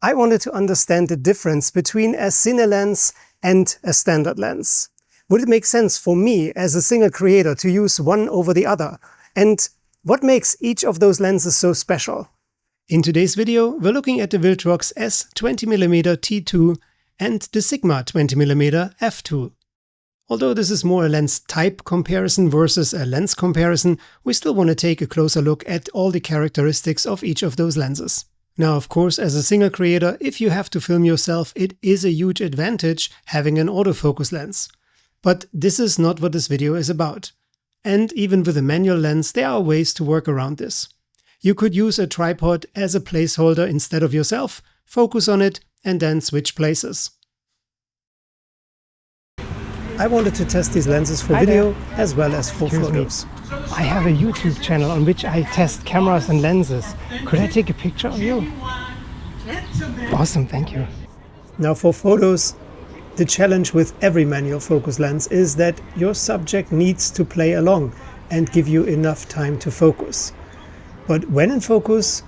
I wanted to understand the difference between a cine lens and a standard lens. Would it make sense for me as a single creator to use one over the other? And what makes each of those lenses so special? In today's video, we're looking at the Viltrox S20mm T2 and the Sigma 20mm f2. Although this is more a lens type comparison versus a lens comparison, we still want to take a closer look at all the characteristics of each of those lenses. Now, of course, as a single creator, if you have to film yourself, it is a huge advantage having an autofocus lens. But this is not what this video is about. And even with a manual lens, there are ways to work around this. You could use a tripod as a placeholder instead of yourself, focus on it, and then switch places. I wanted to test these lenses for video as well as for photos. I have a YouTube channel on which I test cameras and lenses. Could I take a picture of you? Awesome, thank you. Now for photos, the challenge with every manual focus lens is that your subject needs to play along and give you enough time to focus. But when in focus,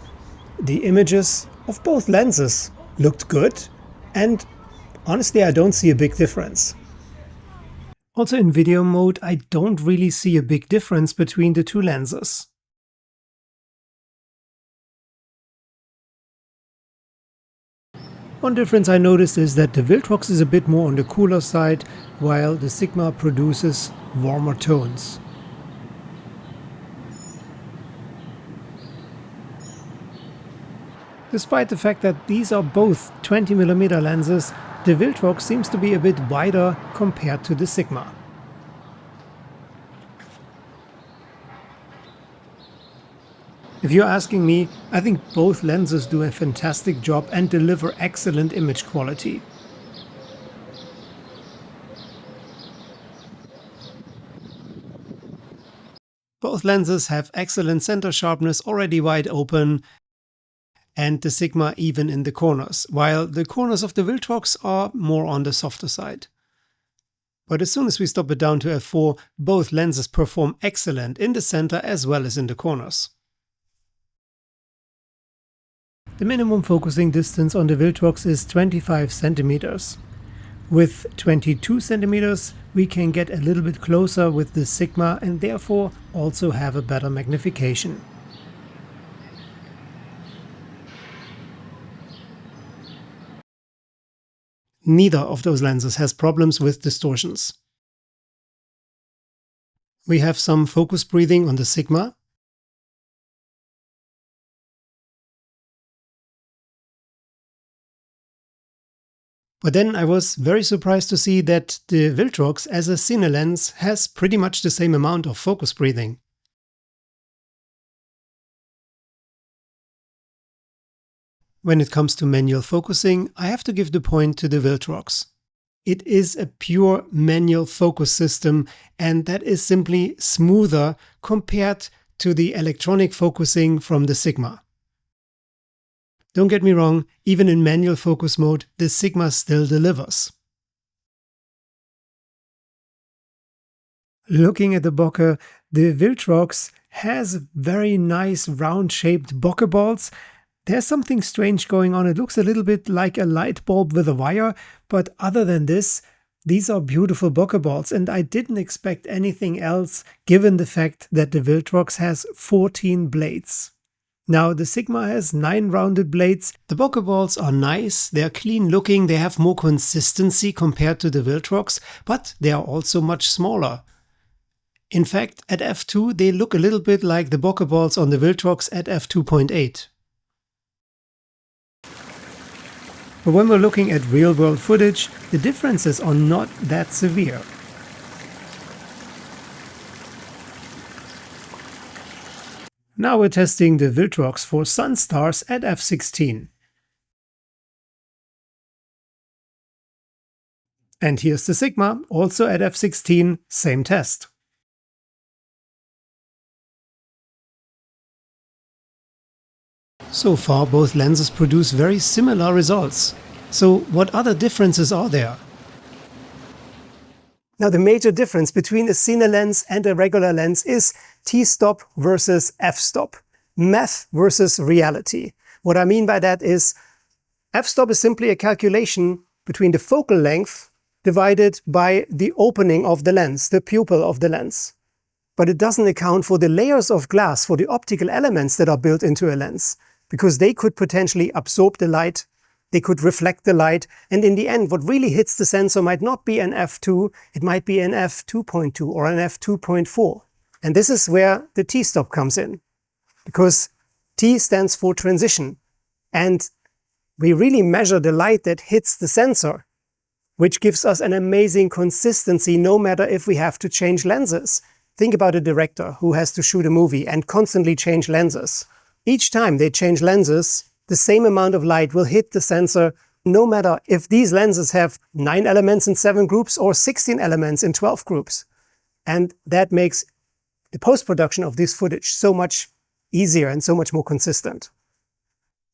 the images of both lenses looked good, and honestly I don't see a big difference. Also in video mode, I don't really see a big difference between the two lenses. One difference I noticed is that the Viltrox is a bit more on the cooler side, while the Sigma produces warmer tones. Despite the fact that these are both 20mm lenses, the Viltrox seems to be a bit wider compared to the Sigma. If you're asking me, I think both lenses do a fantastic job and deliver excellent image quality. Both lenses have excellent center sharpness already wide open, and the Sigma even in the corners, while the corners of the Viltrox are more on the softer side. But as soon as we stop it down to f4, both lenses perform excellent in the center as well as in the corners. The minimum focusing distance on the Viltrox is 25 centimeters. With 22 centimeters, we can get a little bit closer with the Sigma and therefore also have a better magnification. Neither of those lenses has problems with distortions. We have some focus breathing on the Sigma. But then I was very surprised to see that the Viltrox as a cine lens has pretty much the same amount of focus breathing. When it comes to manual focusing, I have to give the point to the Viltrox. It is a pure manual focus system, and that is simply smoother compared to the electronic focusing from the Sigma. Don't get me wrong, even in manual focus mode, the Sigma still delivers. Looking at the bokeh, the Viltrox has very nice round-shaped bokeh balls. There's something strange going on. It looks a little bit like a light bulb with a wire, but other than this, these are beautiful bokeh balls, and I didn't expect anything else given the fact that the Viltrox has 14 blades. Now the Sigma has 9 rounded blades. The bokeh balls are nice, they are clean looking, they have more consistency compared to the Viltrox, but they are also much smaller. In fact, at f2 they look a little bit like the bokeh balls on the Viltrox at f2.8. But when we're looking at real-world footage, the differences are not that severe. Now we're testing the Viltrox for Sunstars at f16. And here's the Sigma, also at f16, same test. So far, both lenses produce very similar results. So what other differences are there? Now the major difference between a cine lens and a regular lens is t-stop versus f-stop, math versus reality. What I mean by that is f-stop is simply a calculation between the focal length divided by the opening of the lens, the pupil of the lens. But it doesn't account for the layers of glass, for the optical elements that are built into a lens, because they could potentially absorb the light, they could reflect the light, and in the end, what really hits the sensor might not be an f2, it might be an f2.2 or an f2.4. And this is where the t-stop comes in, because T stands for transition, and we really measure the light that hits the sensor, which gives us an amazing consistency no matter if we have to change lenses. Think about a director who has to shoot a movie and constantly change lenses. Each time they change lenses, the same amount of light will hit the sensor no matter if these lenses have 9 elements in 7 groups or 16 elements in 12 groups. And that makes the post-production of this footage so much easier and so much more consistent.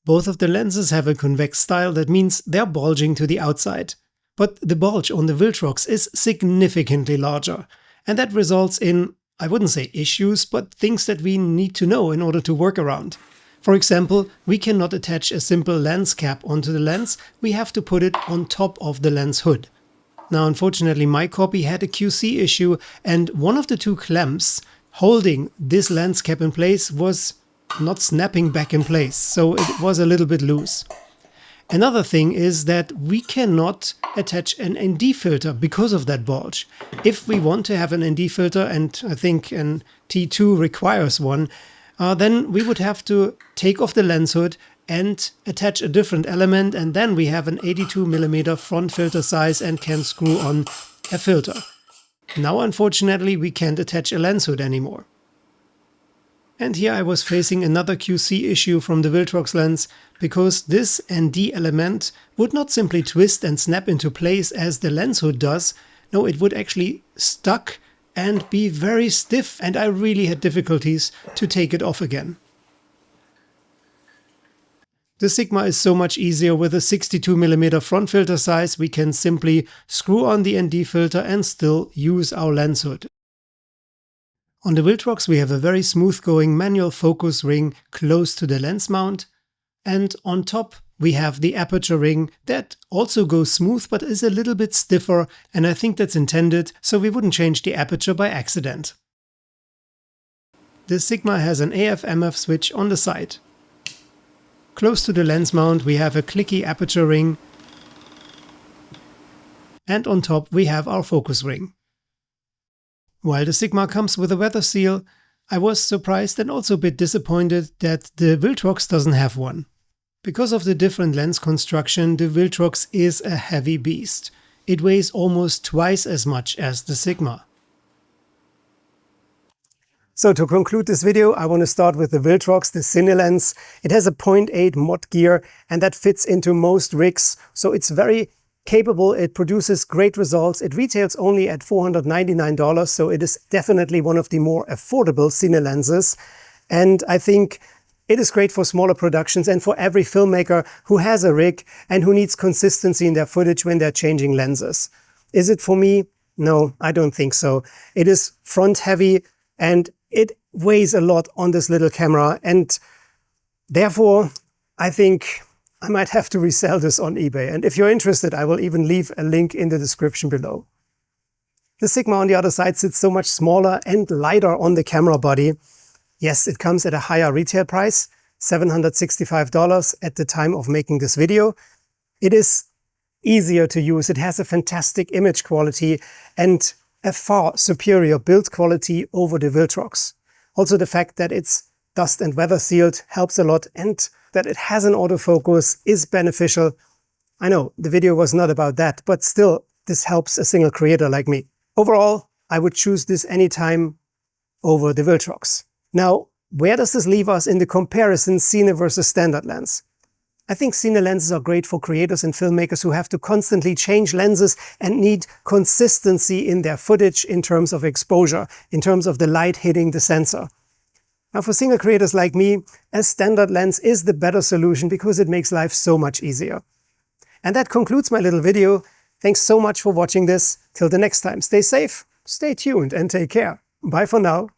Both of the lenses have a convex style, that means they're bulging to the outside. But the bulge on the Viltrox is significantly larger, and that results in, I wouldn't say issues, but things that we need to know in order to work around. For example, we cannot attach a simple lens cap onto the lens, we have to put it on top of the lens hood. Now unfortunately my copy had a QC issue, and one of the 2 clamps holding this lens cap in place was not snapping back in place, so it was a little bit loose. Another thing is that we cannot attach an ND filter because of that bulge. If we want to have an ND filter, and I think an T2 requires one, then we would have to take off the lens hood and attach a different element, and then we have an 82mm front filter size and can screw on a filter. Now unfortunately we can't attach a lens hood anymore. And here I was facing another QC issue from the Viltrox lens, because this ND element would not simply twist and snap into place as the lens hood does. No, it would actually stuck and be very stiff, and I really had difficulties to take it off again. The Sigma is so much easier. With a 62mm front filter size, we can simply screw on the ND filter and still use our lens hood. On the Viltrox we have a very smooth going manual focus ring close to the lens mount, and on top we have the aperture ring that also goes smooth but is a little bit stiffer, and I think that's intended so we wouldn't change the aperture by accident. The Sigma has an AF/MF switch on the side. Close to the lens mount we have a clicky aperture ring, and on top we have our focus ring. While the Sigma comes with a weather seal, I was surprised and also a bit disappointed that the Viltrox doesn't have one. Because of the different lens construction, the Viltrox is a heavy beast. It weighs almost twice as much as the Sigma. So to conclude this video, I want to start with the Viltrox, the cinelens. It has a 0.8 mod gear, and that fits into most rigs, so it's very capable, it produces great results. It retails only at $499, so it is definitely one of the more affordable Cine lenses. And I think it is great for smaller productions and for every filmmaker who has a rig and who needs consistency in their footage when they're changing lenses. Is it for me? No, I don't think so. It is front heavy and it weighs a lot on this little camera, and therefore I think I might have to resell this on eBay, and if you're interested, I will even leave a link in the description below. The Sigma on the other side sits so much smaller and lighter on the camera body. Yes, it comes at a higher retail price, $765 at the time of making this video. It is easier to use, it has a fantastic image quality and a far superior build quality over the Viltrox. Also the fact that it's dust and weather sealed helps a lot, and that it has an autofocus is beneficial. I know the video was not about that, but still this helps a single creator like me. Overall, I would choose this anytime over the Viltrox. Now, where does this leave us in the comparison Cine versus standard lens? I think Cine lenses are great for creators and filmmakers who have to constantly change lenses and need consistency in their footage in terms of exposure, in terms of the light hitting the sensor. Now for single creators like me, a standard lens is the better solution because it makes life so much easier. And that concludes my little video. Thanks so much for watching this. Till the next time, stay safe, stay tuned, and take care. Bye for now.